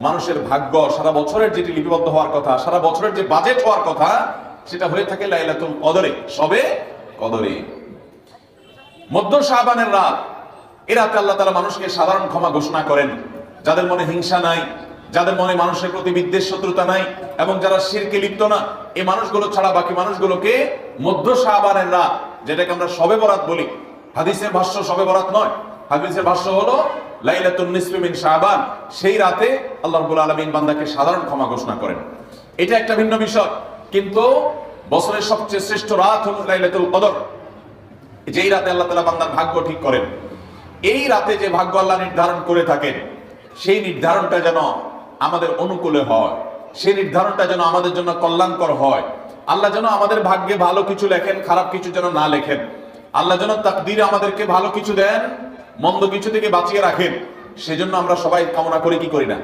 মানুষের ভাগ্য সারা বছরের যেটি লিপিবদ্ধ হওয়ার কথা, সারা বছরের যে বাজেট হওয়ার কথা, সেটা হয়ে থাকে লাইলাতুল কদরে, সবে কদরে। মধ্য শাবানের রাত, এ রাতে আল্লাহ তাআলা মানুষকে সাধারণ ক্ষমা ঘোষণা করেন। যাদের মনে হিংসা নাই, যাদের মনে মানুষের প্রতি বিদ্বেষ শত্রুতা নাই, এবং যারা শিরকে লিপ্ত না, এই মানুষগুলো ছাড়া বাকি মানুষগুলোকে মধ্য শাবানের রাত, যেটাকে আমরা শবে বরাত বলি, হাদিসের ভাষ্য শবে বরাত নয়, হাদিসের ভাষ্য হলো লাইলাতুন নিসফি মিন শাবান, সেই রাতে আল্লাহ রাব্বুল আলামিন বান্দাকে সাধারণ ক্ষমা ঘোষণা করেন। এটা একটা ভিন্ন বিষয়। কিন্তু বছরের সবচেয়ে শ্রেষ্ঠ রাত হলো লাইলাতুল কদর, যেই রাতে আল্লাহ তাআলা বান্দার ভাগ্য ঠিক করেন। এই রাতে যে ভাগ্য আল্লাহ নির্ধারণ করে থাকেন, সেই নির্ধারণটা যেন আমাদের অনুকূলে হয়, সেই নির্ধারণটা যেন আমাদের জন্য কল্যাণকর হয়। আল্লাহ যেন আমাদের ভাগ্যে ভালো কিছু লেখেন, খারাপ কিছু যেন না লেখেন। আল্লাহ যেন তাকদীরে আমাদেরকে ভালো কিছু দেন, মন্দ কিছু থেকে বাঁচিয়ে রাখেন। সেজন্য আমরা সবাই কামনা করি কি করি না?